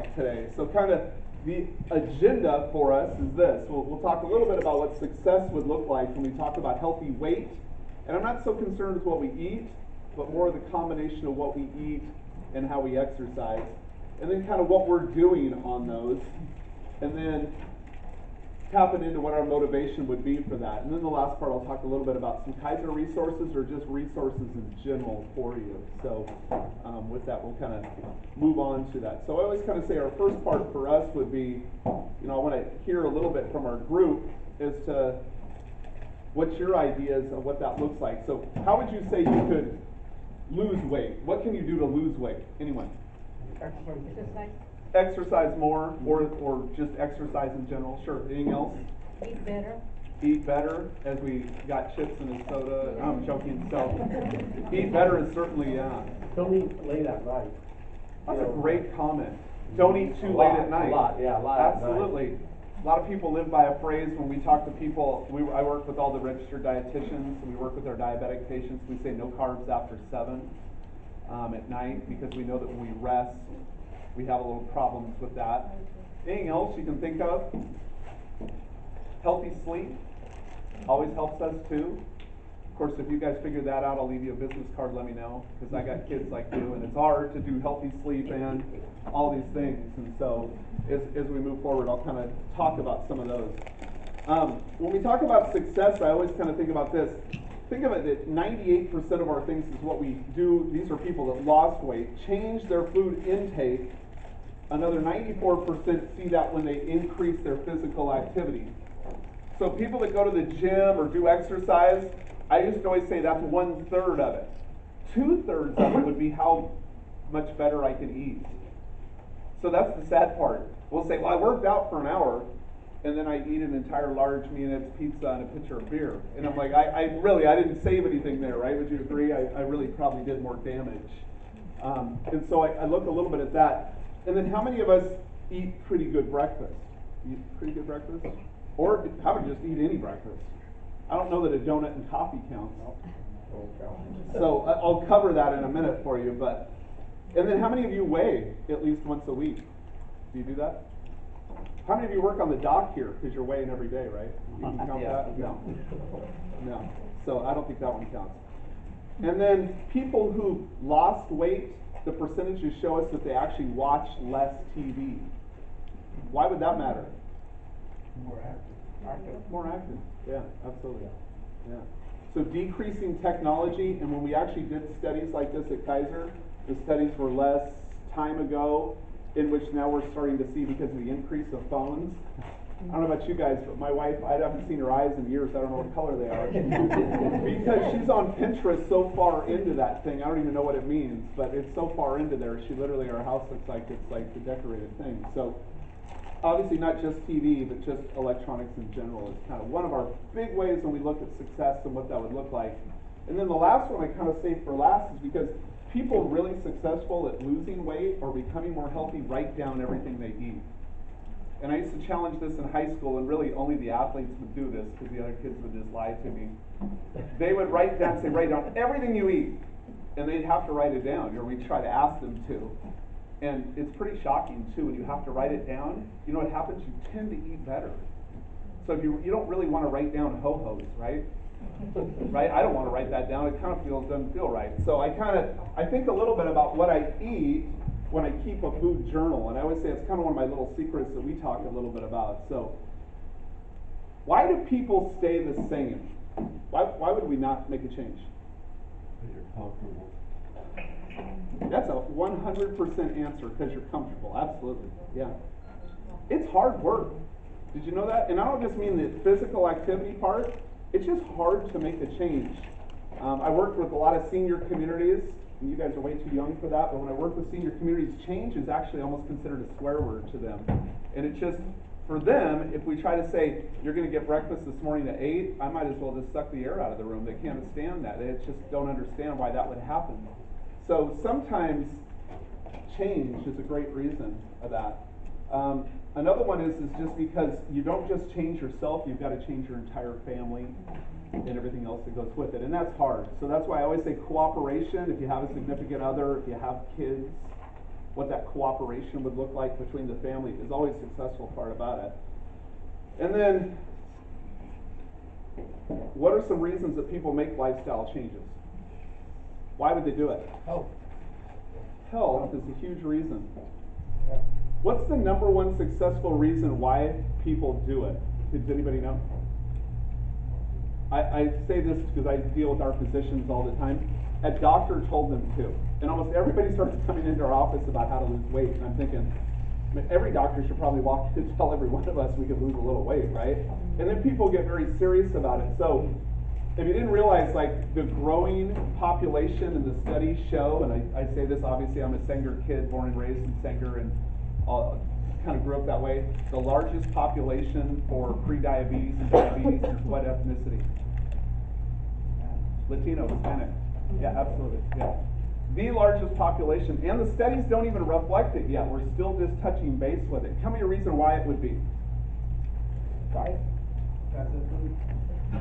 like today. So kind of the agenda for us is this. We'll talk a little bit about what success would look like when we talk about healthy weight. And I'm not so concerned with what we eat, but more the combination of what we eat and how we exercise. And then kind of what we're doing on those. And then tapping into what our motivation would be for that. And then the last part, I'll talk a little bit about some Kaiser resources or just resources in general for you. So with that, we'll kind of move on to that. So I always kind of say our first part for us would be, I want to hear a little bit from our group as to what's your ideas of what that looks like. So how would you say you could lose weight? What can you do to lose weight? Anyone? Exercise. Exercise more, or just exercise in general. Sure. Anything else? Eat better. Eat better, as we got chips and a soda. I'm joking. So, eat better is certainly, Don't eat late at night. That's a great comment. Don't eat too late at night. A lot. Absolutely. A lot of people live by a phrase when we talk to people. I work with all the registered dietitians, and we work with our diabetic patients. We say no carbs after 7 at night, because we know that when we rest, we have a little problems with that. Anything else you can think of? Healthy sleep always helps us too. Of course, if you guys figure that out, I'll leave you a business card, let me know, because I got kids like you, and it's hard to do healthy sleep and all these things. And so as we move forward, I'll kind of talk about some of those. When we talk about success, I always kind of think about this. Think of it that 98% of our things is what we do. These are people that lost weight, change their food intake. Another 94% see that when they increase their physical activity. So people that go to the gym or do exercise, I used to always say that's 1/3 of it. 2/3 of it would be how much better I can eat. So that's the sad part. We'll say, well, I worked out for an hour, and then I eat an entire large Mianet's pizza and a pitcher of beer. And I'm like, I didn't save anything there, right? Would you agree? I really probably did more damage. And so I look a little bit at that. And then how many of us eat pretty good breakfast? Eat pretty good breakfast? Or how about just eat any breakfast? I don't know that a donut and coffee counts. So I'll cover that in a minute for you. And then how many of you weigh at least once a week? Do you do that? How many of you work on the dock here? Because you're weighing every day, right? You can count that? No. So I don't think that one counts. And then people who lost weight, the percentages show us that they actually watch less TV. Why would that matter? More active. Yeah, absolutely. Yeah. So decreasing technology, and when we actually did studies like this at Kaiser, the studies were less time ago, in which now we're starting to see because of the increase of phones. I don't know about you guys, but my wife, I haven't seen her eyes in years. I don't know what color they are. Because she's on Pinterest so far into that thing. I don't even know what it means, but it's so far into there. She literally, our house looks like it's like the decorated thing. So obviously not just TV, but just electronics in general is kind of one of our big ways when we look at success and what that would look like. And then the last one I kind of saved for last is because people really successful at losing weight or becoming more healthy write down everything they eat. And I used to challenge this in high school, and really only the athletes would do this because the other kids would just lie to me. They would write down everything you eat, and they'd have to write it down, or we'd try to ask them to. And it's pretty shocking too when you have to write it down. You know what happens? You tend to eat better. So if you don't really want to write down ho-hos, right? Right? I don't want to write that down. It kind of doesn't feel right. So I think a little bit about what I eat when I keep a food journal, and I always say it's kind of one of my little secrets that we talk a little bit about. So, why do people stay the same? Why would we not make a change? Because you're comfortable. That's a 100% answer, because you're comfortable. Absolutely, yeah. It's hard work. Did you know that? And I don't just mean the physical activity part. It's just hard to make a change. I worked with a lot of senior communities. And you guys are way too young for that, but when I work with senior communities, change is actually almost considered a swear word to them. And it's just, for them, if we try to say, you're going to get breakfast this morning at 8, I might as well just suck the air out of the room. They can't stand that. They just don't understand why that would happen. So sometimes change is a great reason of that. Another one is just because you don't just change yourself, you've got to change your entire family and everything else that goes with it. And that's hard. So that's why I always say cooperation, if you have a significant other, if you have kids, what that cooperation would look like between the family is always a successful part about it. And then, what are some reasons that people make lifestyle changes? Why would they do it? Health is a huge reason. What's the number one successful reason why people do it? Does anybody know? I say this because I deal with our physicians all the time. A doctor told them to. And almost everybody starts coming into our office about how to lose weight. And I'm thinking, every doctor should probably walk in and tell every one of us we could lose a little weight, right? And then people get very serious about it. So if you didn't realize, like, the growing population and the studies show, and I say this, obviously I'm a Sanger kid, born and raised in Sanger, and kind of grew up that way. The largest population for pre-diabetes and diabetes is what ethnicity? Latino, Hispanic. Yeah, absolutely. Yeah. The largest population, and the studies don't even reflect it yet. We're still just touching base with it. Tell me a reason why it would be. Diet. That's it.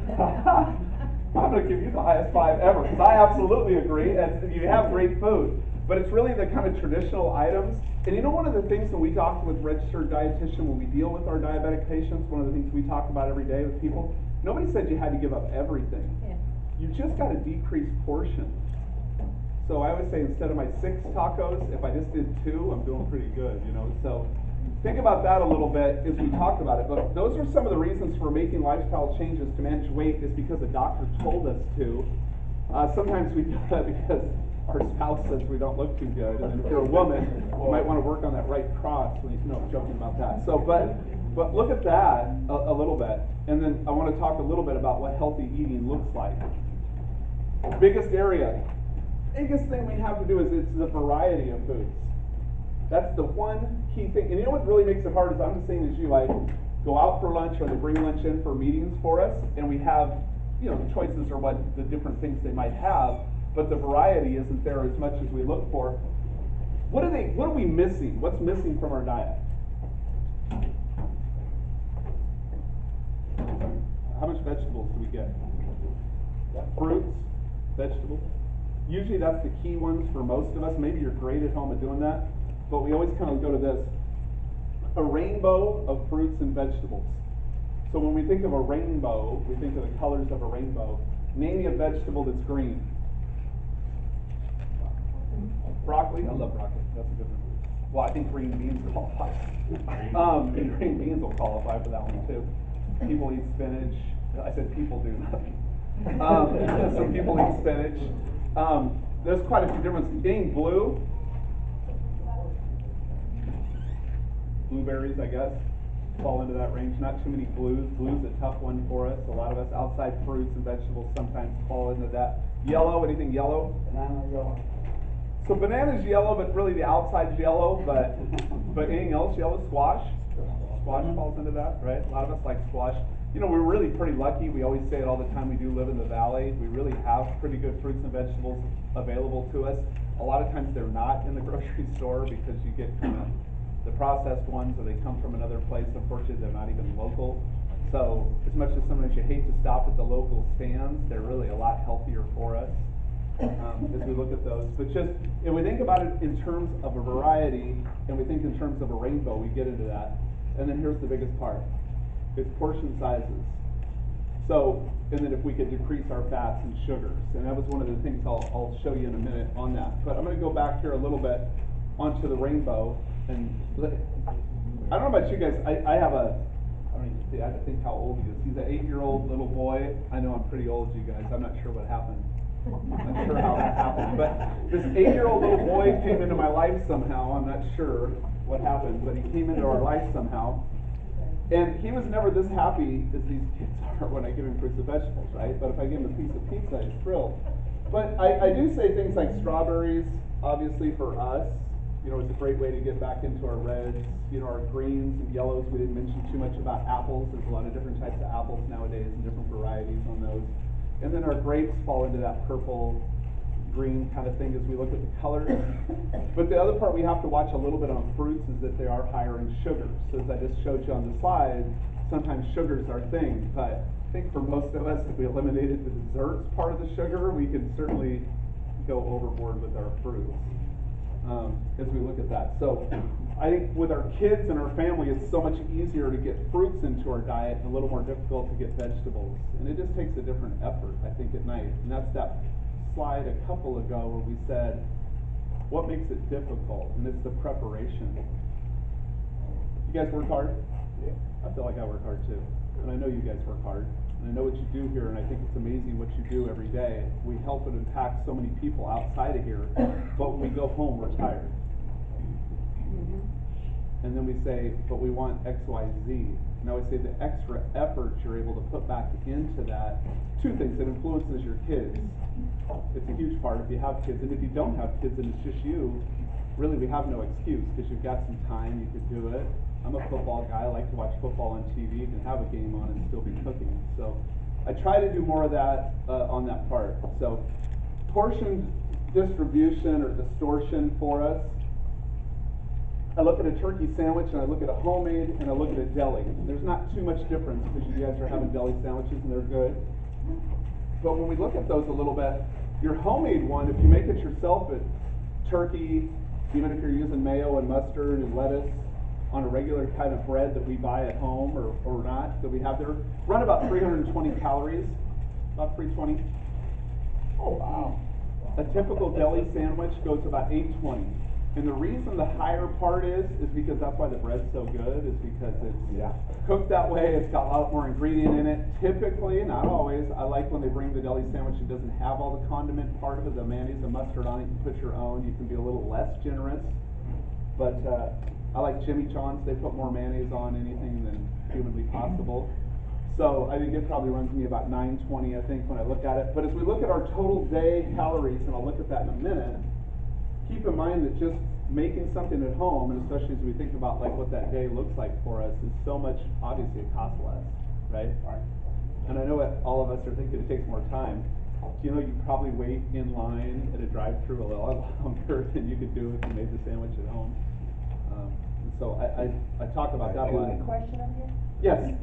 I'm going to give you the highest five ever, because I absolutely agree, and you have great food. But it's really the kind of traditional items. And you know, one of the things when we talk with registered dietitian, when we deal with our diabetic patients, one of the things we talk about every day with people, nobody said you had to give up everything. Yeah. You just got to decrease portions. So I always say, instead of my 6 tacos, if I just did 2, I'm doing pretty good, you know. So think about that a little bit as we talk about it. But those are some of the reasons for making lifestyle changes to manage weight, is because a doctor told us to. Sometimes we do that because our spouse says we don't look too good, and then if you're a woman, you might want to work on that right cross. When you know, I'm joking about that. So, but look at that a little bit, and then I want to talk a little bit about what healthy eating looks like. Biggest thing we have to do is it's the variety of foods. That's the one key thing. And you know what really makes it hard is, I'm the same as you. I go out for lunch, or they bring lunch in for meetings for us, and we have, you know, the choices are what the different things they might have, but the variety isn't there as much as we look for. What are we missing? What's missing from our diet? How much vegetables do we get? Fruits, vegetables. Usually that's the key ones for most of us. Maybe you're great at home at doing that, but we always kind of go to this. A rainbow of fruits and vegetables. So when we think of a rainbow, we think of the colors of a rainbow. Name me a vegetable that's green. Broccoli? I love broccoli. That's a good one. Well, I think green beans qualify. Green beans will qualify for that one too. People eat spinach. I said people do, nothing. Some people eat spinach. There's quite a few differences. Being blue, blueberries, I guess, fall into that range. Not too many blues. Blue's a tough one for us. A lot of us outside fruits and vegetables sometimes fall into that. Yellow, anything yellow? Banana, yellow. So banana's yellow, but really the outside's yellow, but anything else yellow? Squash? Squash falls into that, right? A lot of us like squash. You know, we're really pretty lucky. We always say it all the time. We do live in the valley. We really have pretty good fruits and vegetables available to us. A lot of times they're not in the grocery store because you get kind of the processed ones, or they come from another place. Unfortunately, they're not even local. So as much as sometimes you hate to stop at the local stands, they're really a lot healthier for us as we look at those. But just, if we think about it in terms of a variety, and we think in terms of a rainbow, we get into that. And then here's the biggest part. It's portion sizes. So, and then if we could decrease our fats and sugars. And that was one of the things I'll show you in a minute on that. But I'm going to go back here a little bit onto the rainbow. And I don't know about you guys. I have I have to think how old he is. He's an 8-year-old little boy. I know I'm pretty old, you guys. I'm not sure what happened. I'm not sure how that happened. But this 8-year-old little boy came into my life somehow. I'm not sure what happened, but he came into our life somehow. And he was never this happy as these kids are when I give him fruits and vegetables, right? But if I give him a piece of pizza, he's thrilled. But I do say things like strawberries, obviously for us, you know, it's a great way to get back into our reds, you know, our greens and yellows. We didn't mention too much about apples. There's a lot of different types of apples nowadays and different varieties on those. And then our grapes fall into that purple, green kind of thing as we look at the colors. But the other part we have to watch a little bit on fruits is that they are higher in sugar. So as I just showed you on the slide, sometimes sugar's our thing, but I think for most of us, if we eliminated the desserts part of the sugar, we could certainly go overboard with our fruits. as we look at that. So I think with our kids and our family, it's so much easier to get fruits into our diet and a little more difficult to get vegetables. And it just takes a different effort, I think, at night. And that's that slide a couple ago where we said, what makes it difficult? And it's the preparation. You guys work hard? Yeah. I feel like I work hard too. And I know you guys work hard. And I know what you do here, and I think it's amazing what you do every day. We help and impact so many people outside of here, but when we go home, we're tired. And then we say, but we want X, Y, Z. And I always say the extra effort you're able to put back into that, two things, it influences your kids. It's a huge part if you have kids. And if you don't have kids and it's just you, really we have no excuse because you've got some time, you could do it. I'm a football guy, I like to watch football on TV, you can have a game on and still be cooking. So I try to do more of that on that part. So portion distribution or distortion for us. I look at a turkey sandwich and I look at a homemade and I look at a deli. There's not too much difference because you guys are having deli sandwiches and they're good. But when we look at those a little bit, your homemade one, if you make it yourself, it turkey, even if you're using mayo and mustard and lettuce on a regular kind of bread that we buy at home or not, that we have there, run about 320 calories, about 320. Oh, wow. A typical deli sandwich goes about 820. And the reason the higher part is because that's why the bread's so good, is because it's cooked that way, it's got a lot more ingredient in it. Typically, not always, I like when they bring the deli sandwich, it doesn't have all the condiment part of it, the mayonnaise and mustard on it, you can put your own, you can be a little less generous. But I like Jimmy John's, they put more mayonnaise on anything than humanly possible. So I think it probably runs me about 920, I think, when I look at it. But as we look at our total day calories, and I'll look at that in a minute, keep in mind that just making something at home, and especially as we think about like what that day looks like for us, is so much, obviously it costs less, right? And I know what all of us are thinking it takes more time. You know, you probably wait in line at a drive-thru a lot longer than you could do if you made the sandwich at home. And so I talk about that a lot. Any question on here? Yes.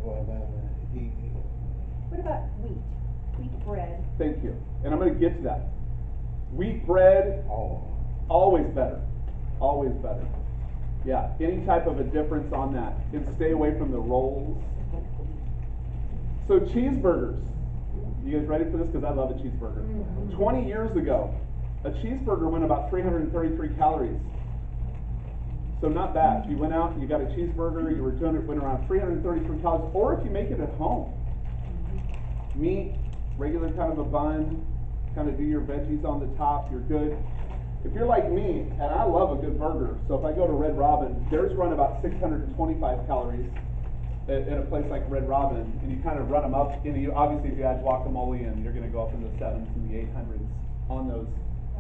What about What about wheat? Wheat bread? Thank you. And I'm going to get to that. Wheat bread, always better. Always better. Yeah, any type of a difference on that. And stay away from the rolls. So cheeseburgers. You guys ready for this? Because I love a cheeseburger. 20 years ago, a cheeseburger went about 333 calories. So not bad. You went out, you got a cheeseburger, you were doing it, went around 333 calories. Or if you make it at home. Meat, regular kind of a bun, kind of do your veggies on the top, you're good. If you're like me, and I love a good burger, so if I go to Red Robin, theirs run about 625 calories at a place like Red Robin, and you kind of run them up, and you, obviously if you add guacamole in, you're going to go up in the 7s and the 800s on those.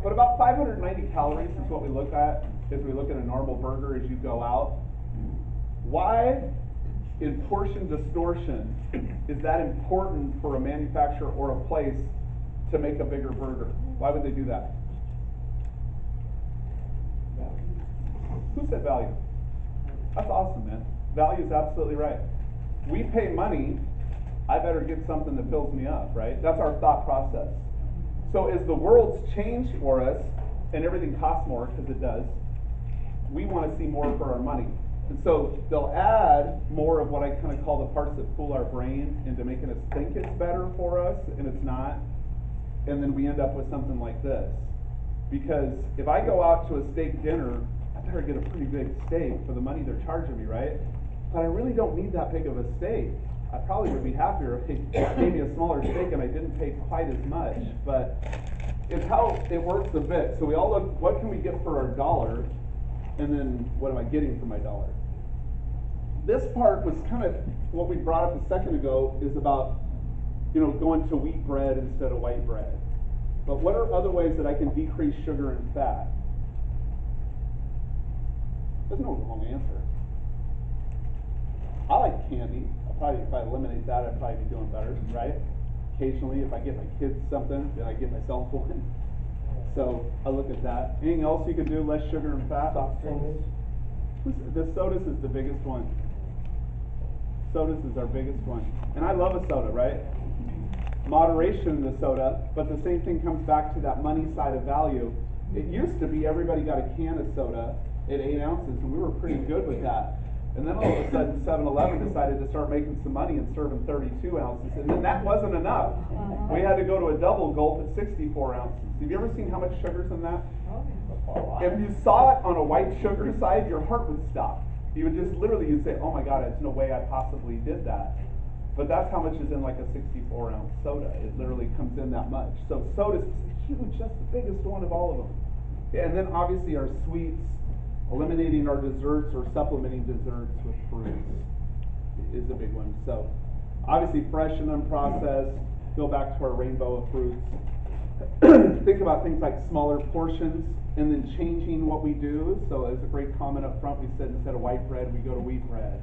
But about 590 calories is what we look at as we look at a normal burger as you go out. Why in portion distortion is that important for a manufacturer or a place to make a bigger burger? Why would they do that? Who said value? That's awesome, man. Value is absolutely right. We pay money, I better get something that fills me up, right? That's our thought process. So as the world's changed for us, and everything costs more, because it does, we want to see more for our money. And so they'll add more of what I kind of call the parts that fool our brain into making us think it's better for us, and it's not. And then we end up with something like this. Because if I go out to a steak dinner, I better get a pretty big steak for the money they're charging me, right? But I really don't need that big of a steak. I probably would be happier if they gave me a smaller steak and I didn't pay quite as much. But it's how it works a bit. So we all look, what can we get for our dollar? And then what am I getting for my dollar? This part was kind of what we brought up a second ago, is about, you know, going to wheat bread instead of white bread. But what are other ways that I can decrease sugar and fat? There's no wrong answer. I like candy. If I eliminate that, I'd probably be doing better, right? Occasionally, if I get my kids something, then I get myself one. So I look at that. Anything else you can do? Less sugar and fat? The sodas is the biggest one. Sodas is our biggest one. And I love a soda, right? Moderation in the soda, but the same thing comes back to that money side of value. It used to be everybody got a can of soda at 8 ounces, and we were pretty good with that. And then all of a sudden, 7-Eleven decided to start making some money and serving 32 ounces, and then that wasn't enough. We had to go to a double gulp at 64 ounces. Have you ever seen how much sugar's in that? If you saw it on a white sugar side, your heart would stop. You would just literally, you'd say, oh my God, there's no way I possibly did that. But that's how much is in like a 64-ounce soda. It literally comes in that much. So soda's huge, that's the biggest one of all of them. Yeah, and then obviously our sweets, eliminating our desserts or supplementing desserts with fruits is a big one. So obviously fresh and unprocessed, go back to our rainbow of fruits. Think about things like smaller portions and then changing what we do. So there's a great comment up front. We said instead of white bread, we go to wheat bread.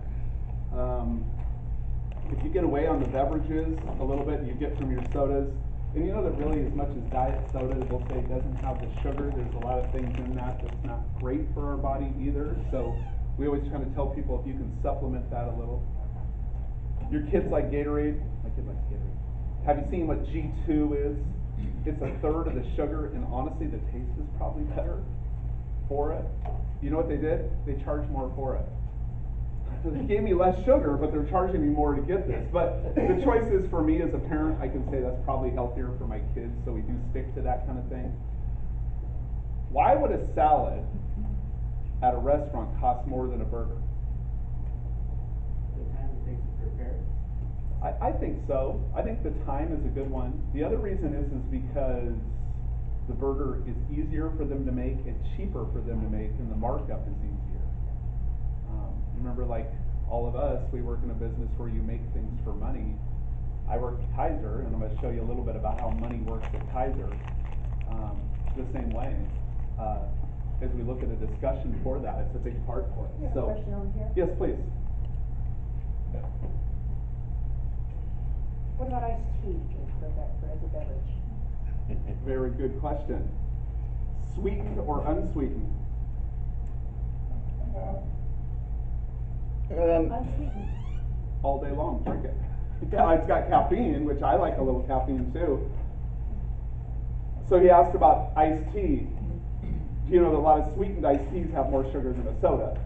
If you get away on the beverages a little bit, you get from your sodas, and you know that really as much as diet soda will say doesn't have the sugar, there's a lot of things in that that's not great for our body either. So we always try to tell people if you can supplement that a little. Your kids like Gatorade? My kid likes Gatorade. Have you seen what G2 is? It's a third of the sugar, and honestly the taste is probably better for it. You know what they did? They charged more for it. They gave me less sugar, but they're charging me more to get this. But the choice is for me as a parent, I can say that's probably healthier for my kids, so we do stick to that kind of thing. Why would a salad at a restaurant cost more than a burger? The time it takes to prepare it. I think so. I think the time is a good one. The other reason is because the burger is easier for them to make and cheaper for them to make, and the markup is easier. Remember, like all of us, we work in a business where you make things for money. I work at Kaiser, and I'm going to show you a little bit about how money works at Kaiser. The same way, as we look at a discussion for that, it's a big part for it. You have a question over here? Yes, please. What about iced tea as a beverage? Very good question. Sweetened or unsweetened? Unsweetened. All day long, drink it. Yeah, it's got caffeine, which I like a little caffeine too. So he asked about iced tea. Do you know that a lot of sweetened iced teas have more sugar than a soda?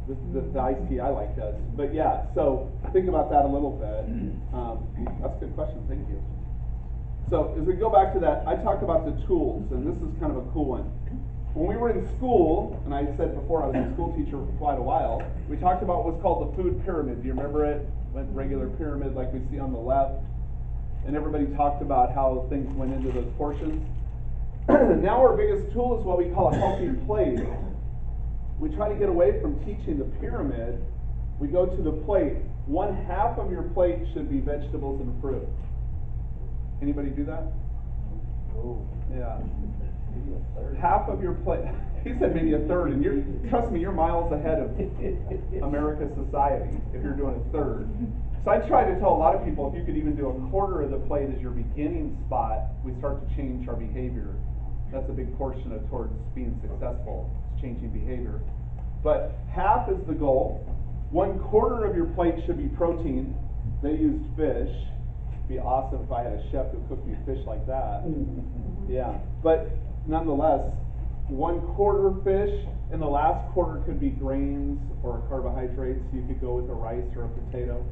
The iced tea I like does. But yeah, so think about that a little bit. That's a good question, thank you. So as we go back to that, I talked about the tools, and this is kind of a cool one. When we were in school, and I said before I was a school teacher for quite a while, we talked about what's called the food pyramid. Do you remember it? Went regular pyramid like we see on the left. And everybody talked about how things went into those portions. Now our biggest tool is what we call a healthy plate. We try to get away from teaching the pyramid. We go to the plate. 1/2 of your plate should be vegetables and fruit. Anybody do that? Oh. Yeah. Maybe a third. Half of your plate. He said maybe a third, and trust me, you're miles ahead of America's society if you're doing a third. So I try to tell a lot of people if you could even do 1/4 of the plate as your beginning spot, we start to change our behavior. That's a big portion of towards being successful, it's changing behavior. But half is the goal. 1/4 of your plate should be protein. They used fish. It'd be awesome if I had a chef who cooked me fish like that. Yeah, but nonetheless, 1/4 fish, and the last quarter could be grains or carbohydrates. You could go with a rice or a potato.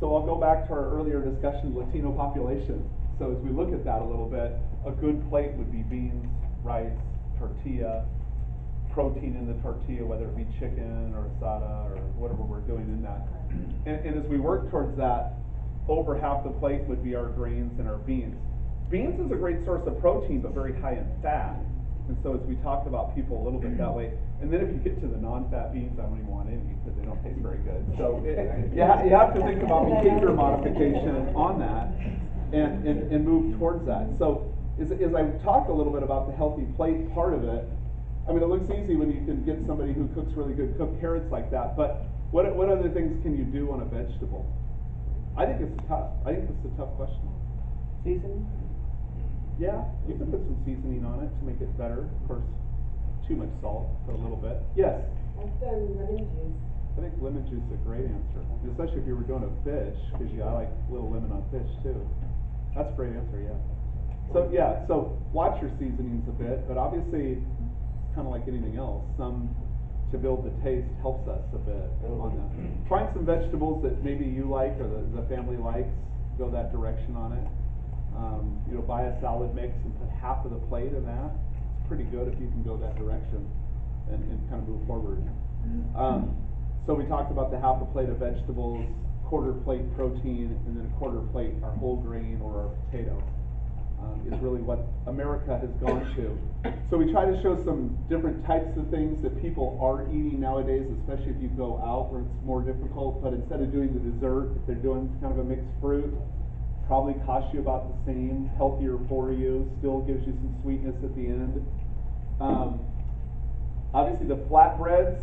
So I'll go back to our earlier discussion, Latino population. So as we look at that a little bit, a good plate would be beans, rice, tortilla, protein in the tortilla, whether it be chicken or asada or whatever we're doing in that. And as we work towards that, over half the plate would be our grains and our beans. Beans is a great source of protein, but very high in fat. And so as we talk about people a little bit that way, and then if you get to the non-fat beans, I don't even want any because they don't taste very good. So you have to think about behavior modification on that and move towards that. So as I talk a little bit about the healthy plate part of it, I mean, it looks easy when you can get somebody who cooks really good, cook carrots like that, but what other things can you do on a vegetable? I think it's a tough question. Seasoning? Yeah, you can put some seasoning on it to make it better. Of course, too much salt, but a little bit. Yes? I've done lemon juice. I think lemon juice is a great answer, especially if you were doing a fish, because I like a little lemon on fish too. That's a great answer, yeah. So, yeah, so watch your seasonings a bit, but obviously, it's kinda like anything else, some, to build the taste helps us a bit on that. Find some vegetables that maybe you like or the family likes, go that direction on it. Buy a salad mix and put half of the plate in that. It's pretty good if you can go that direction and kind of move forward. So we talked about the half a plate of vegetables, quarter plate protein, and then a quarter plate our whole grain or our potato. Is really what America has gone to. So we try to show some different types of things that people are eating nowadays, especially if you go out where it's more difficult, but instead of doing the dessert, if they're doing kind of a mixed fruit, probably costs you about the same, healthier for you, still gives you some sweetness at the end. Obviously the flatbreads,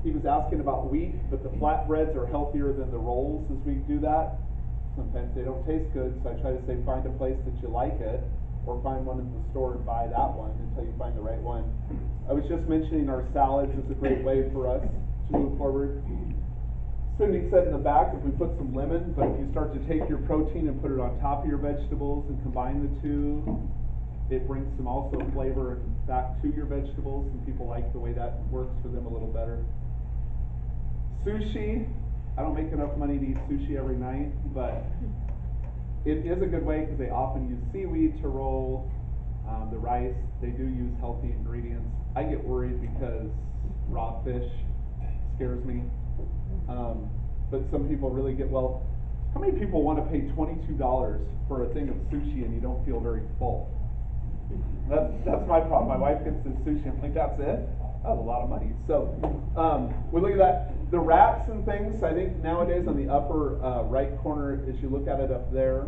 he was asking about wheat, but the flatbreads are healthier than the rolls as we do that. Sometimes they don't taste good, so I try to say find a place that you like it, or find one in the store and buy that one until you find the right one. I was just mentioning our salads is a great way for us to move forward. Cindy said in the back if we put some lemon, but if you start to take your protein and put it on top of your vegetables and combine the two, it brings some also flavor back to your vegetables, and people like the way that works for them a little better. Sushi, I don't make enough money to eat sushi every night, but it is a good way because they often use seaweed to roll the rice. They do use healthy ingredients. I get worried because raw fish scares me. But some people really get, well, how many people want to pay $22 for a thing of sushi and you don't feel very full? That's my problem. My wife gets this sushi, I'm like, that's it? That's a lot of money. So we look at that. The wraps and things, I think nowadays on the upper right corner, as you look at it up there,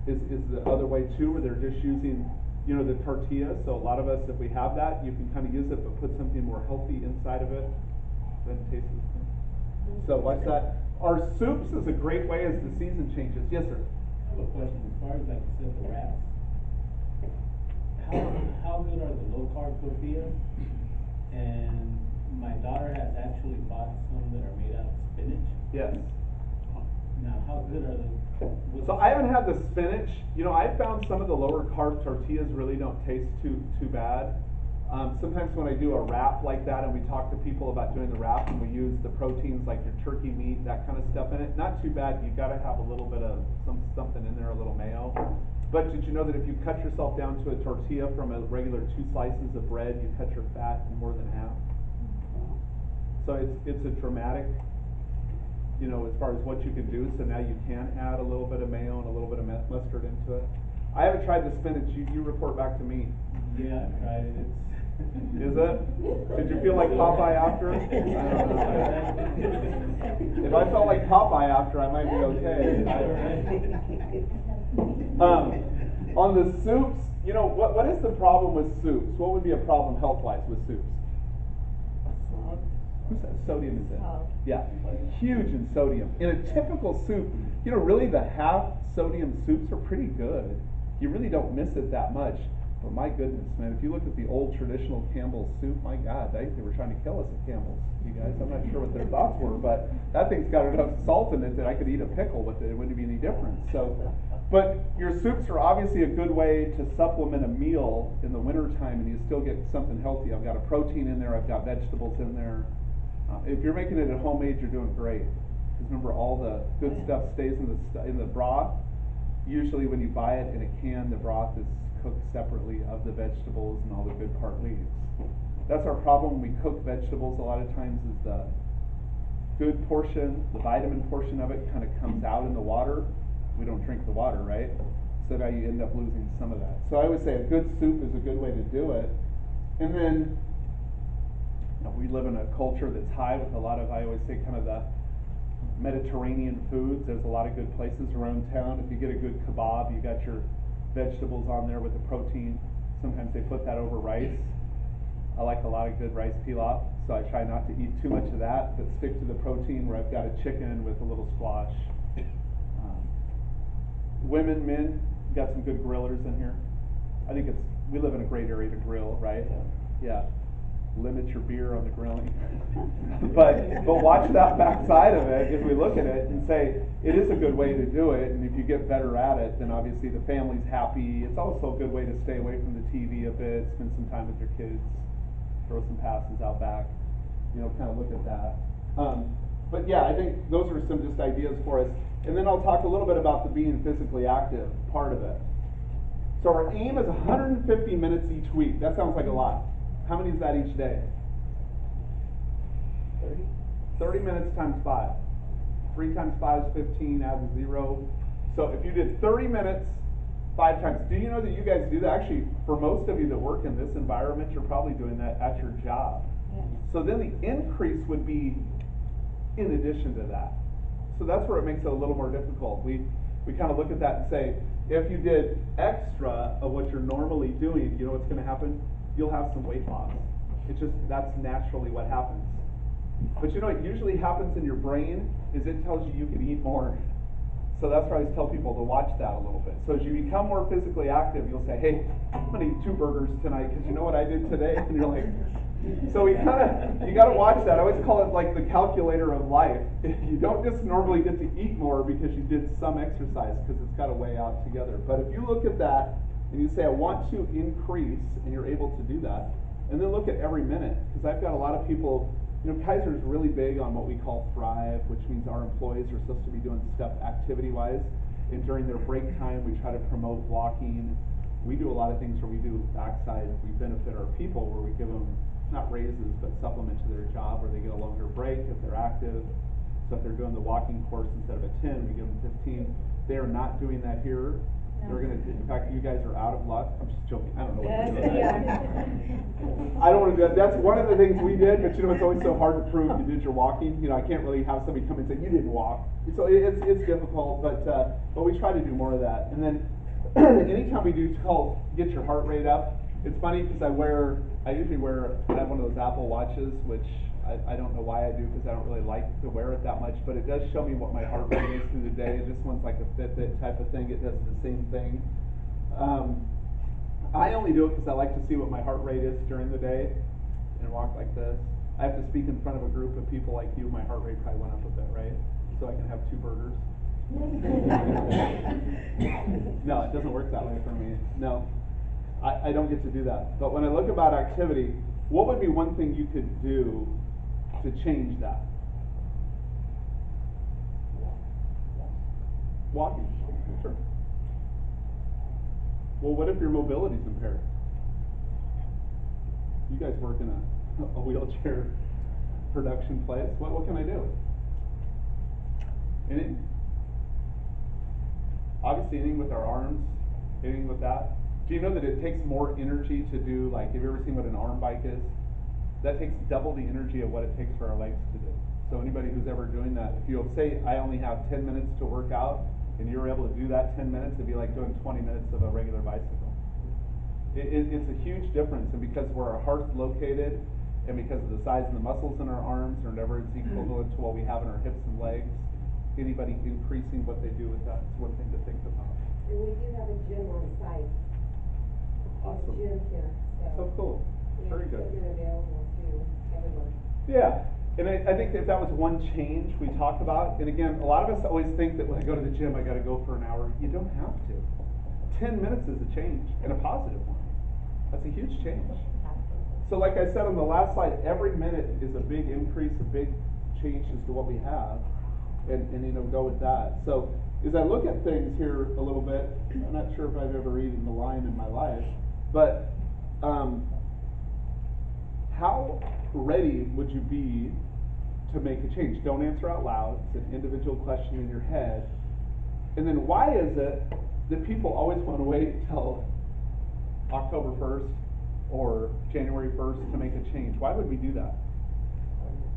is the other way too, where they're just using, the tortilla. So a lot of us, if we have that, you can kind of use it, but put something more healthy inside of it. Then taste this thing. So watch that. Our soups is a great way as the season changes. Yes, sir. I have a question. As far as like you said, the wraps, how good are the low carb tortillas? And my daughter has actually bought some that are made out of spinach. Yes. Now, how good are they? So I haven't had the spinach. I found some of the lower carb tortillas really don't taste too bad. Sometimes when I do a wrap like that and we talk to people about doing the wrap and we use the proteins like your turkey meat, that kind of stuff in it, not too bad. You've got to have a little bit of something in there, a little mayo. But did you know that if you cut yourself down to a tortilla from a regular 2 slices of bread, you cut your fat in more than half? So it's a dramatic, as far as what you can do. So now you can add a little bit of mayo and a little bit of mustard into it. I haven't tried the spinach. You report back to me. Yeah, I tried it. Is it? Did you feel like Popeye after? I don't know. If I felt like Popeye after, I might be okay. On the soups, what is the problem with soups? What would be a problem health-wise with soups? Who said sodium is in? Yeah, huge in sodium. In a typical soup, really the half sodium soups are pretty good. You really don't miss it that much. But my goodness, man, if you look at the old traditional Campbell's soup, my God, they were trying to kill us at Campbell's, you guys. I'm not sure what their thoughts were, but that thing's got enough salt in it that I could eat a pickle with it. It wouldn't be any different. So, but your soups are obviously a good way to supplement a meal in the wintertime, and you still get something healthy. I've got a protein in there. I've got vegetables in there. If you're making it at homemade, you're doing great. Because remember, all the good stuff stays in the broth. Usually when you buy it in a can, the broth is cooked separately of the vegetables and all the good part leaves. That's our problem when we cook vegetables a lot of times, is the good portion, the vitamin portion of it kind of comes out in the water. We don't drink the water, right? So now you end up losing some of that. So I would say a good soup is a good way to do it. And then we live in a culture that's high with a lot of, I always say, kind of the Mediterranean foods. There's a lot of good places around town. If you get a good kebab, you got your vegetables on there with the protein. Sometimes they put that over rice. I like a lot of good rice pilaf, so I try not to eat too much of that, but stick to the protein where I've got a chicken with a little squash. Women, men, got some good grillers in here. I think we live in a great area to grill, right? Yeah. limit your beer on the grilling. but watch that backside of it as we look at it and say, it is a good way to do it, and if you get better at it, then obviously the family's happy. It's also a good way to stay away from the TV a bit, spend some time with your kids, throw some passes out back, kind of look at that. But yeah, I think those are some just ideas for us. And then I'll talk a little bit about the being physically active part of it. So our aim is 150 minutes each week. That sounds like a lot. How many is that each day? 30? 30 minutes times 5. 3 times 5 is 15, add a 0. So if you did 30 minutes 5 times, do you know that you guys do that? Actually, for most of you that work in this environment, you're probably doing that at your job. Yeah. So then the increase would be in addition to that. So that's where it makes it a little more difficult. We kind of look at that and say, if you did extra of what you're normally doing, you know what's going to happen? You'll have some weight loss. That's naturally what happens. But what usually happens in your brain is it tells you can eat more. So that's why I always tell people to watch that a little bit. So as you become more physically active, you'll say, hey, I'm going to eat 2 burgers tonight because you know what I did today? And you're like, so you got to watch that. I always call it like the calculator of life. You don't just normally get to eat more because you did some exercise, because it's got to weigh out together. But if you look at that and you say, I want to increase, and you're able to do that, and then look at every minute, because I've got a lot of people, Kaiser is really big on what we call Thrive, which means our employees are supposed to be doing stuff activity-wise, and during their break time, we try to promote walking. We do a lot of things where we do backside, we benefit our people, where we give them not raises, but supplement to their job, where they get a longer break if they're active. So if they're doing the walking course instead of a 10, we give them 15. They are not doing that here. No. They're going to, in fact, you guys are out of luck. I'm just joking. I don't know what you're doing. Yeah. I don't want to do that. That's one of the things we did, but it's always so hard to prove you did your walking. I can't really have somebody come and say, you didn't walk. So it's difficult, but we try to do more of that. And then anytime we do called get your heart rate up, it's funny because I have one of those Apple Watches, which I don't know why I do, because I don't really like to wear it that much, but it does show me what my heart rate is through the day. This one's like a Fitbit type of thing. It does the same thing. I only do it because I like to see what my heart rate is during the day and walk like this. I have to speak in front of a group of people like you. My heart rate probably went up a bit, right? So I can have 2 burgers. No, it doesn't work that way for me. No. I don't get to do that. But when I look about activity, what would be one thing you could do to change that? Walking. Sure. Well, what if your mobility's impaired? You guys work in a wheelchair production place. What can I do? Anything? Obviously, anything with our arms, anything with that. Do you know that it takes more energy to do, like, have you ever seen what an arm bike is? That takes double the energy of what it takes for our legs to do. So anybody who's ever doing that, if you say, I only have 10 minutes to work out, and you're able to do that 10 minutes, it'd be like doing 20 minutes of a regular bicycle. It's a huge difference, and because where our heart's located, and because of the size of the muscles in our arms, or whatever, it's equivalent to what we have in our hips and legs. Anybody increasing what they do with that is one thing to think about. And we do have a gym on site. Awesome. A gym here, So cool. we have Very good. equipment available to everyone. Yeah, and I think if that was one change we talked about, and again, a lot of us always think that when I go to the gym, I got to go for an hour. You don't have to. 10 minutes is a change, and a positive one. That's a huge change. So like I said on the last slide, every minute is a big increase, a big change as to what we have, and go with that. So as I look at things here a little bit, I'm not sure if I've ever eaten the lime in my life, but how ready would you be to make a change? Don't answer out loud. It's an individual question in your head. And then why is it that people always want to wait till October 1st or January 1st to make a change? Why would we do that?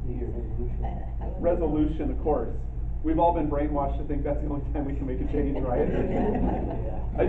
New Year's resolution. Resolution, of course. We've all been brainwashed to think that's the only time we can make a change, right?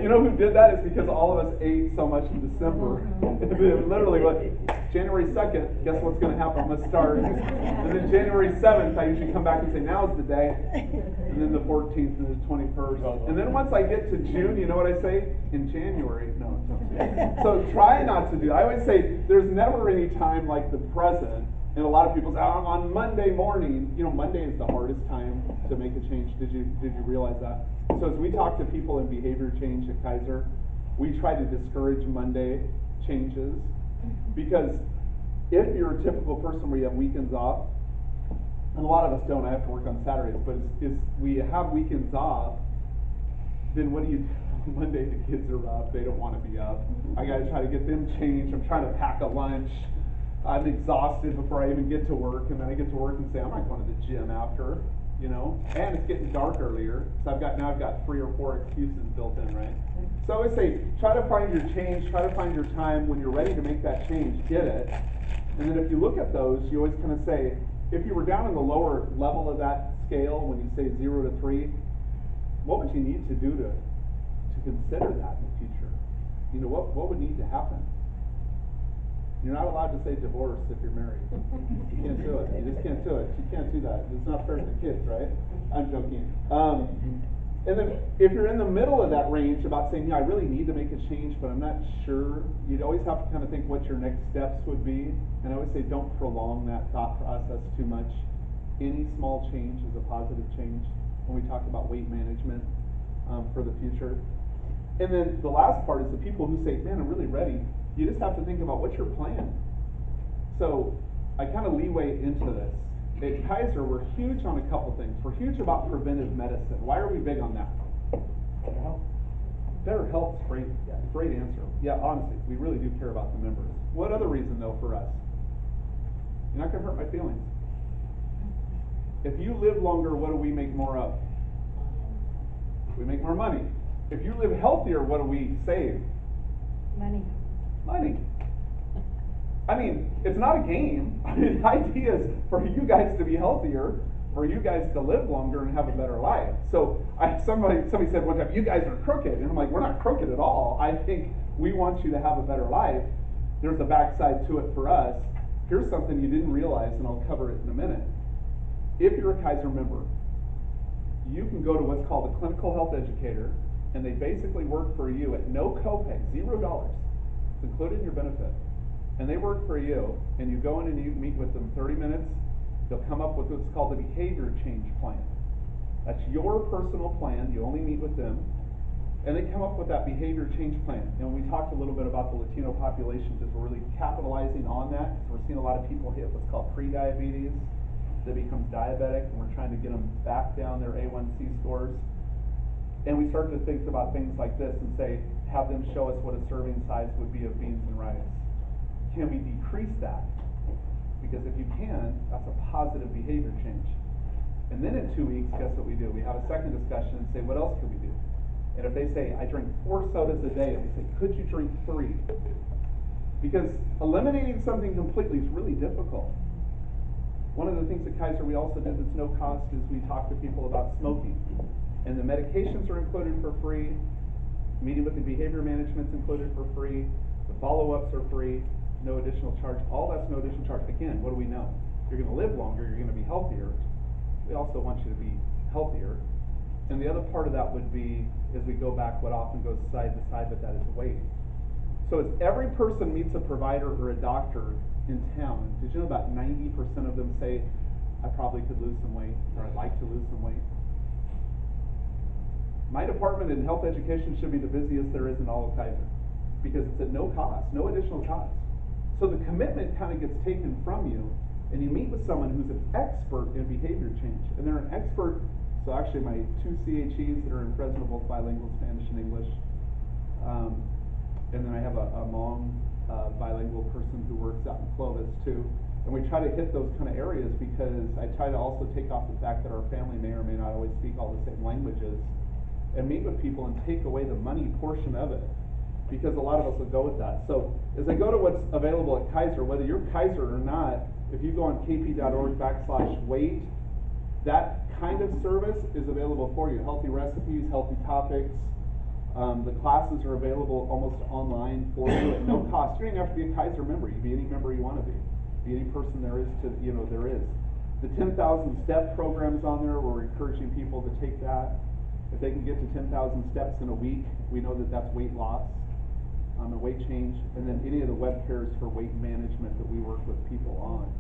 You know who did that? Is because all of us ate so much in December. Literally, January 2nd, guess what's going to happen? I'm going to start. And then January 7th, I usually come back and say, now's the day. And then the 14th and the 21st. And then once I get to June, you know what I say? In January, no, don't say So try not to do, I always say, there's never any time like the present. And a lot of people say, on Monday morning, Monday is the hardest time to make a change. Did you realize that? So as we talk to people in behavior change at Kaiser, we try to discourage Monday changes, because if you're a typical person where you have weekends off, and a lot of us don't, I have to work on Saturdays, but we have weekends off, then what do you do? Monday the kids are up, they don't want to be up. I gotta try to get them changed, I'm trying to pack a lunch. I'm exhausted before I even get to work, and then I get to work and say, I'm not going to the gym after, and it's getting dark earlier, so I've got 3 or 4 excuses built in, right? So I always say, try to find your change, try to find your time. When you're ready to make that change, get it. And then if you look at those, you always kind of say, if you were down in the lower level of that scale, when you say 0 to 3, what would you need to do to consider that in the future? What would need to happen? You're not allowed to say divorce if you're married. You can't do it. You just can't do it. You can't do that. It's not fair to the kids, right? I'm joking. And then if you're in the middle of that range about saying, I really need to make a change, but I'm not sure, you'd always have to kind of think what your next steps would be. And I always say, don't prolong that thought process too much. Any small change is a positive change when we talk about weight management for the future. And then the last part is the people who say, man, I'm really ready. You just have to think about what's your plan. So I kind of leeway into this. At Kaiser, we're huge on a couple things. We're huge about preventive medicine. Why are we big on that? Better health's great. Great answer. Yeah, honestly, we really do care about the members. What other reason, though, for us? You're not going to hurt my feelings. If you live longer, what do we make more of? We make more money. If you live healthier, what do we save? Money. Money. I mean, it's not a game. I mean, the idea is for you guys to be healthier, for you guys to live longer and have a better life. So somebody said one time, you guys are crooked. And I'm like, we're not crooked at all. I think we want you to have a better life. There's a backside to it for us. Here's something you didn't realize, and I'll cover it in a minute. If you're a Kaiser member, you can go to what's called a clinical health educator, and they basically work for you at no copay, $0. It's included in your benefit. And they work for you, and you go in and you meet with them 30 minutes. They'll come up with what's called the behavior change plan. That's your personal plan. You only meet with them. And they come up with that behavior change plan. And we talked a little bit about the Latino population because we're really capitalizing on that. Because we're seeing a lot of people hit what's called pre-diabetes that becomes diabetic, and we're trying to get them back down their A1C scores. And we start to think about things like this and say, have them show us what a serving size would be of beans and rice. Can we decrease that? Because if you can, that's a positive behavior change. And then in 2 weeks, guess what we do? We have a second discussion and say, what else could we do? And if they say, I drink 4 sodas a day, and we say, could you drink 3? Because eliminating something completely is really difficult. One of the things at Kaiser we also did that's no cost is we talk to people about smoking. And the medications are included for free. Meeting with the behavior management's included for free. The follow-ups are free. No additional charge. All that's no additional charge. Again, what do we know? You're going to live longer. You're going to be healthier. We also want you to be healthier. And the other part of that would be, as we go back, what often goes side to side with that is weight. So as every person meets a provider or a doctor in town, did you know about 90% of them say, I probably could lose some weight, or I'd like to lose some weight? My department in health education should be the busiest there is in all of Kaiser, because it's at no cost, no additional cost. So the commitment kind of gets taken from you, and you meet with someone who's an expert in behavior change. And they're an expert, so actually my 2 CHEs that are in Fresno, both bilingual, Spanish and English. And then I have a Hmong bilingual person who works out in Clovis too. And we try to hit those kind of areas because I try to also take off the fact that our family may or may not always speak all the same languages, and meet with people and take away the money portion of it. Because a lot of us will go with that. So as I go to what's available at Kaiser, whether you're Kaiser or not, if you go on kp.org/weight, that kind of service is available for you. Healthy recipes, healthy topics. The classes are available almost online for you at no cost. You don't even have to be a Kaiser member. You can be any member you want to be. Be any person there is to, there is. The 10,000 step program's on there. We're encouraging people to take that. If they can get to 10,000 steps in a week, we know that that's weight loss. on the weight change, and then any of the web pairs for weight management that we work with people on.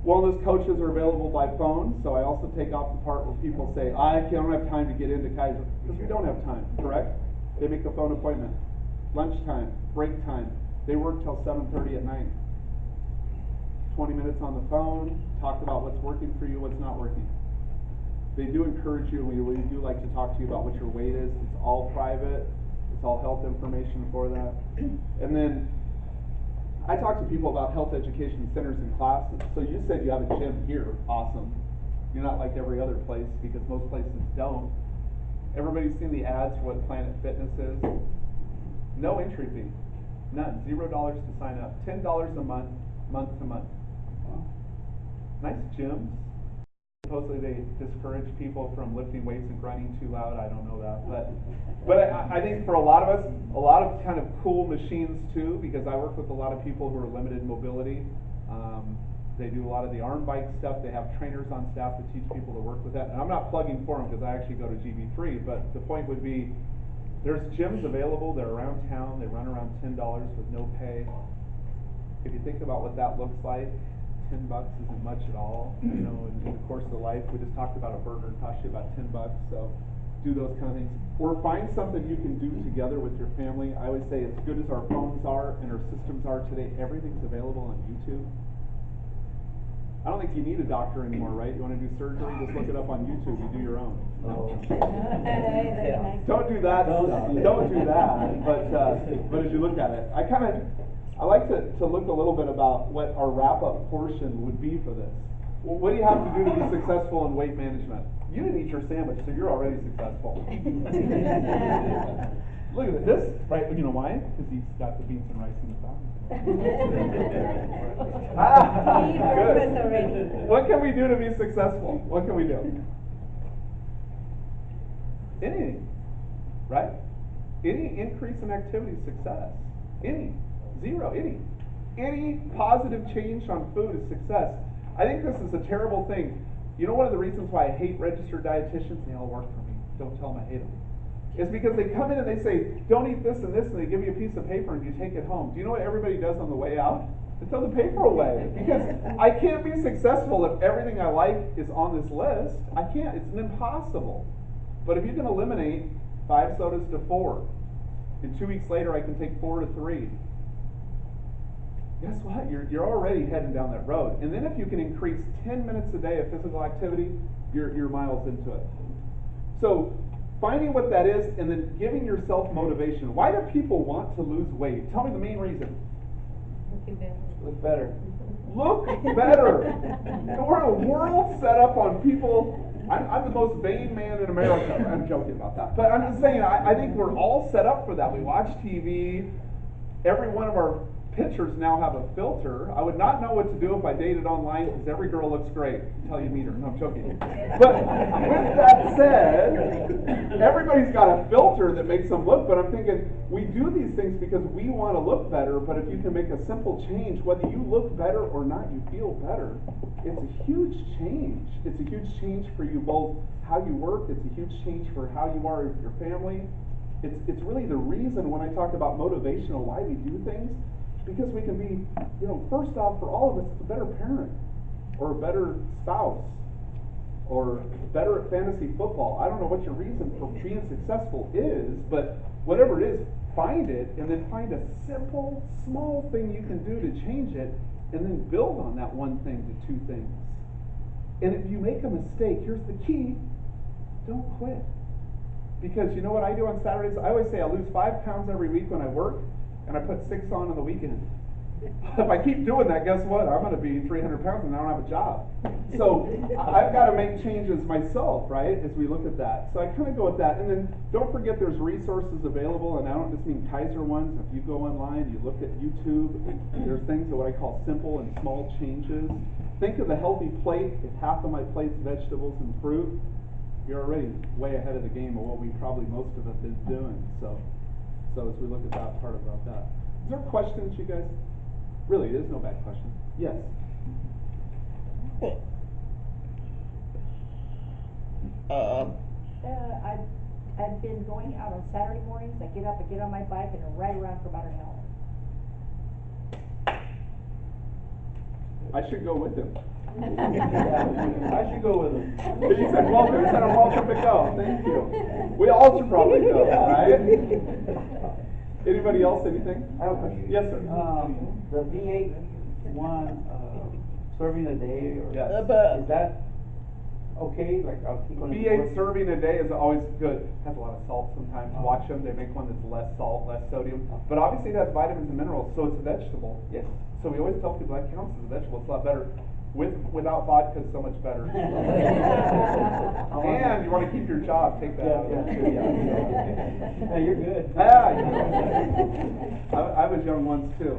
Wellness coaches are available by phone, so I also take off the part where people say, I don't have time to get into Kaiser, because we don't have time, correct? They make a phone appointment, lunchtime, break time, they work till 7:30 at night. 20 minutes on the phone, talk about what's working for you, what's not working. They do encourage you, and we do like to talk to you about what your weight is. It's all private, it's all health information for that. And then I talk to people about health education centers and classes. So you said you have a gym here, awesome. You're not like every other place, because most places don't. Everybody's seen the ads for what Planet Fitness is. No entry fee, none, $0 to sign up, $10 a month, month to month. Nice gyms. Supposedly they discourage people from lifting weights and grinding too loud. I don't know that, but I think for a lot of us, a lot of kind of cool machines too, because I work with a lot of people who are limited mobility. They do a lot of the arm bike stuff. They have trainers on staff to teach people to work with that. And I'm not plugging for them because I actually go to GB3, but the point would be there's gyms available. They're around town. They run around $10 with no pay. If you think about what that looks like, $10 isn't much at all, you know, in the course of life. We just talked about a burger cost you about $10, so do those kind of things. Or find something you can do together with your family. I always say, as good as our phones are and our systems are today, everything's available on YouTube. I don't think you need a doctor anymore, right? You want to do surgery, just look it up on YouTube, you do your own. No. Don't do that stuff. Don't do that. But as you look at it, I like to look a little bit about what our wrap-up portion would be for this. Well, what do you have to do to be successful in weight management? You didn't eat your sandwich, so you're already successful. Look at this, right? You know why? Because he's got the beans and rice in the back. Good. What can we do to be successful? What can we do? Anything, right? Any increase in activity is success. Any. Zero. Any positive change on food is success. I think this is a terrible thing. You know, one of the reasons why I hate registered dietitians, they all work for me. Don't tell them I hate them. It's because they come in and they say, don't eat this and this, and they give you a piece of paper and you take it home. Do you know what everybody does on the way out? They throw the paper away. Because I can't be successful if everything I like is on this list. I can't. It's impossible. But if you can eliminate 5 sodas to 4, and 2 weeks later I can take 4 to 3, guess what? You're already heading down that road. And then if you can increase 10 minutes a day of physical activity, you're miles into it. So finding what that is and then giving yourself motivation. Why do people want to lose weight? Tell me the main reason. Look better. Look better. We're a world set up on people. I'm the most vain man in America. I'm joking about that. But I'm just saying, I think we're all set up for that. We watch TV. Every one of our pictures now have a filter. I would not know what to do if I dated online because every girl looks great until you meet her. No, I'm joking. But with that said, everybody's got a filter that makes them look, but I'm thinking we do these things because we want to look better, but if you can make a simple change, whether you look better or not, you feel better, it's a huge change. It's a huge change for you both how you work, it's a huge change for how you are with your family. It's really the reason when I talk about motivational, why we do things, because we can be, you know, first off, for all of us, it's a better parent, or a better spouse, or better at fantasy football. I don't know what your reason for being successful is, but whatever it is, find it, and then find a simple, small thing you can do to change it, and then build on that one thing to 2 things. And if you make a mistake, here's the key, don't quit. Because you know what I do on Saturdays? I always say I lose 5 pounds every week when I work, and I put 6 on the weekend. If I keep doing that, guess what? I'm going to be 300 pounds and I don't have a job. So I've got to make changes myself, right, as we look at that. So I kind of go with that. And then don't forget there's resources available, and I don't just mean Kaiser ones. If you go online, you look at YouTube, there's things that what I call simple and small changes. Think of the healthy plate. If half of my plate's vegetables and fruit, you're already way ahead of the game of what we probably most of us is doing. So as we look at that part about that. Is there questions, you guys? Really, it is no bad question. Yes. I I've been going out on Saturday mornings, I get up, I get on my bike and I ride around for about an hour. I should go with him. I should go with him. He said welcome, he said I'm welcome to go, thank you. We all should probably go, right? Anybody else, anything? I have a question. Yes, sir. The V8 one, serving a day, or Yes. is that okay? Like, I'll keep on. V8 serving a day is always good. Has a lot of salt sometimes. Watch them, they make one that's less salt, less sodium. But obviously it has vitamins and minerals, so it's a vegetable. Yes. So we always tell people that counts as a vegetable, it's a lot better. Without vodka, it's so much better. And you want to keep your job, take that out. Yeah, you're good. Ah, I was young once too.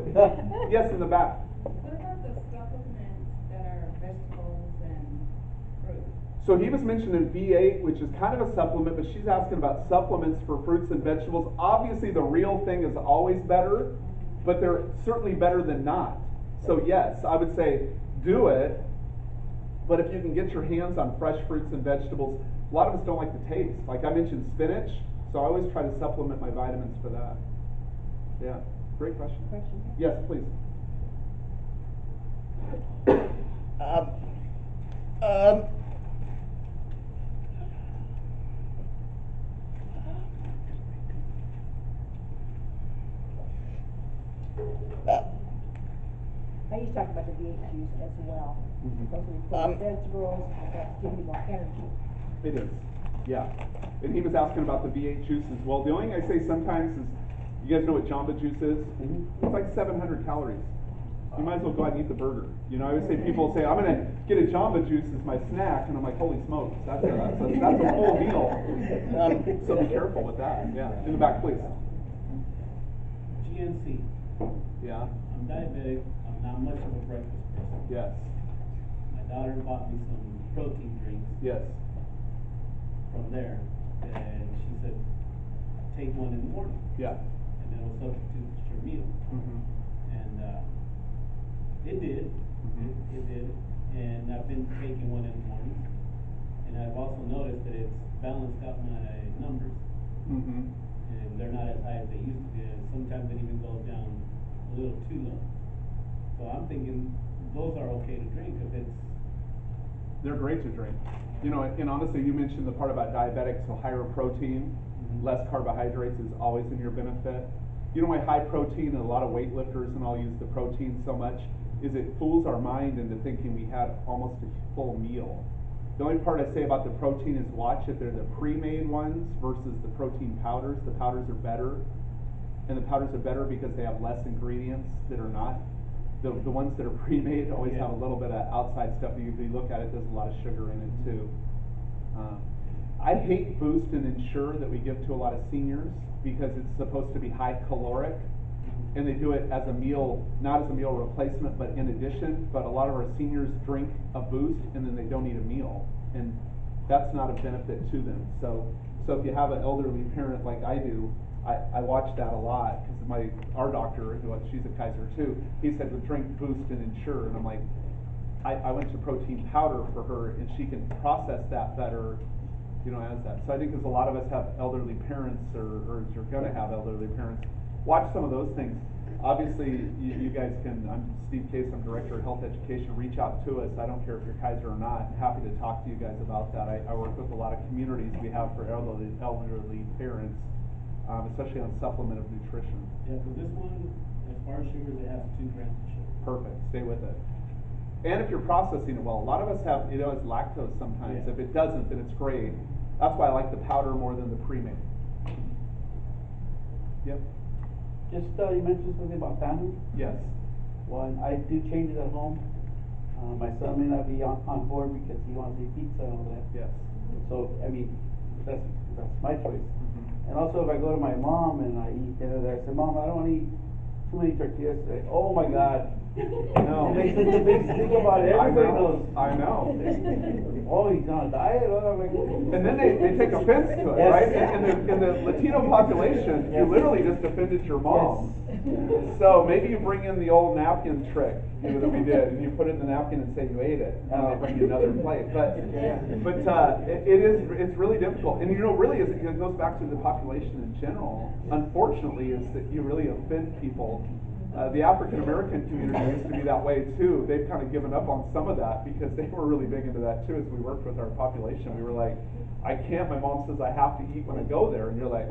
Yes, in the back. What about the supplements that are vegetables and fruit? So he was mentioning V8, which is kind of a supplement, but she's asking about supplements for fruits and vegetables. Obviously, the real thing is always better, but they're certainly better than not. So yes, I would say do it, but if you can get your hands on fresh fruits and vegetables, a lot of us don't like the taste. Like I mentioned spinach, so I always try to supplement my vitamins for that. Yeah, great question. Yes, please. I used to talk about the V8 juice as well. Mhm. Those are full of vegetables, that's giving you more energy. It is, yeah. And he was asking about the V8 juice as well. The only thing I say sometimes is, you guys know what Jamba juice is? It's like 700 calories. You might as well go out and eat the burger. You know, I always say, people say, I'm gonna get a Jamba juice as my snack, and I'm like, holy smokes, that's a full meal. So be careful with that, yeah. In the back, please. GNC. Yeah, I'm diabetic, I'm not much of a breakfast person. yes, My daughter bought me some protein drinks yes. from there, and she said, take one in the morning, Yeah. and it'll substitute your meal. Mm-hmm. And, it did, it did, and I've been taking one in the morning, and I've also noticed that it's balanced out my numbers, Mm-hmm. and they're not as high as they used to be, and sometimes it even goes down a little too low. So I'm thinking, those are okay to drink if it's. They're great to drink. You know, and honestly, you mentioned the part about diabetics, so higher protein, less carbohydrates is always in your benefit. You know why high protein, and a lot of weightlifters and all use the protein so much, is it fools our mind into thinking we had almost a full meal. The only part I say about the protein is watch if they're the pre-made ones versus the protein powders. The powders are better, and the powders are better because they have less ingredients that are not. The ones that are pre-made always have a little bit of outside stuff. If you look at it, there's a lot of sugar in it too. I hate Boost and Ensure that we give to a lot of seniors because it's supposed to be high caloric, and they do it as a meal, not as a meal replacement, but in addition. But a lot of our seniors drink a Boost and then they don't eat a meal, and that's not a benefit to them. So if you have an elderly parent like I do, I watch that a lot because our doctor, she's a Kaiser too, he said to drink Boost and Ensure, and I'm like, I went to protein powder for her, and she can process that better, you know, as that. So I think as a lot of us have elderly parents, or you're gonna have elderly parents, watch some of those things. Obviously, you guys can, I'm Steve Case, I'm Director of Health Education, reach out to us. I don't care if you're Kaiser or not, I'm happy to talk to you guys about that. I work with a lot of communities we have for elderly parents, especially on supplement of nutrition. Yeah, but this one, as far as sugars, it has 2 grams of sugar. Perfect, stay with it. And if you're processing it well, a lot of us have, it's lactose sometimes. Yeah. If it doesn't, then it's great. That's why I like the powder more than the pre-made. Yep. Just, you mentioned something about family. Yes. Well, I do changes at home. My son may not be on board because he wants to eat pizza and all that. Yes. So, I mean, that's my choice. Mm-hmm. And also, if I go to my mom and I eat dinner there, I say, Mom, I don't want to eat too many tortillas today. Oh my God. No. It makes such a big thing about it. Everybody knows. I know. Oh, he's on a diet? Oh, I'm like, And then they take offense to it, Yes. right? In the Latino population, Yes. you literally just offended your mom. Yes. So maybe you bring in the old napkin trick, you know, that we did, and you put it in the napkin and say you ate it, and they bring you another plate. But it's really difficult, and you know, really, it goes back to the population in general. Unfortunately, is that you really offend people. The African American community used to be that way too. They've kind of given up on some of that because they were really big into that too. As we worked with our population, we were like, I can't. My mom says I have to eat when I go there, and you're like,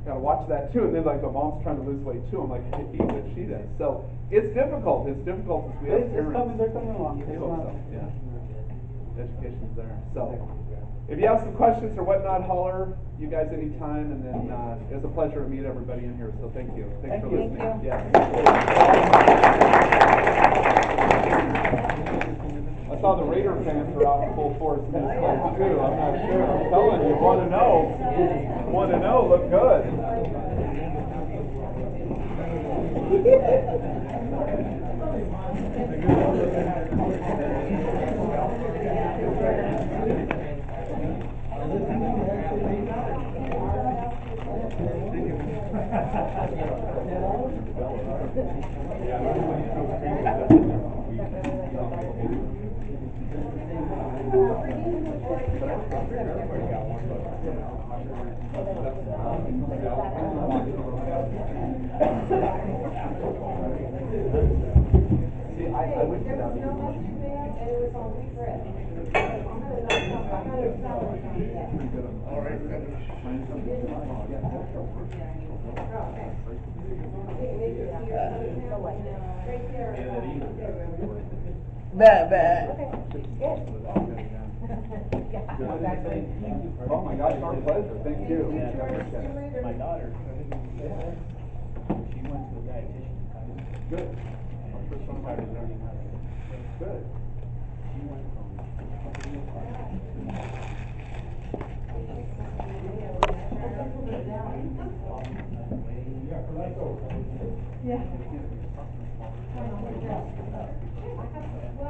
gotta watch that too. And then like, my mom's trying to lose weight too. I'm like, I eat what she does. So it's difficult. It's difficult as we have parents. They're coming along. I hope so, yeah. Education's there. So if you have some questions or whatnot, holler, you guys anytime, and then it was a pleasure to meet everybody in here, so thank you. Thanks for listening. Thank you. Yeah. I saw the Raider fans are out in full force in this place too. I'm not sure. I'm telling you, want to know, look good. I went to that. And it was on wheat bread. Oh my gosh, our pleasure. Thank you. My daughter, she went to a dietitian in Kaiser. Good. And she started learning how to cook. Good. She went from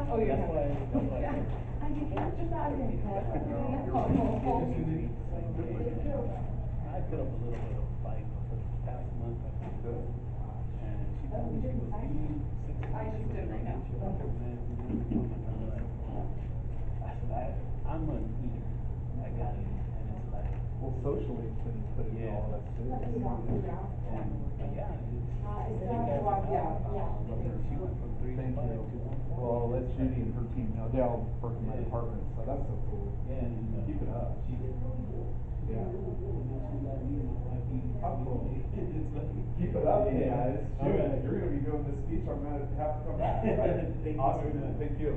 Oh, you're that's why. I put up a little bit of fight for the past month. I think good. And she told me she was eating 6 I just did right now. I'm an eater. I got it. And it's like, Well, socially, it's been put in all of us too. and yeah, she went from 3 to 5 Thank to you. 1. Well, let Judy and her team know. They all work in my department, so that's so cool. Yeah, and Keep it up. She did. Yeah. And then she let me and my wife eat. How cool. It's like, Keep it up, you yeah. guys. All right. You're gonna be doing this speech. I'm gonna have to come back. Right? Thank you Awesome. very much. Thank you.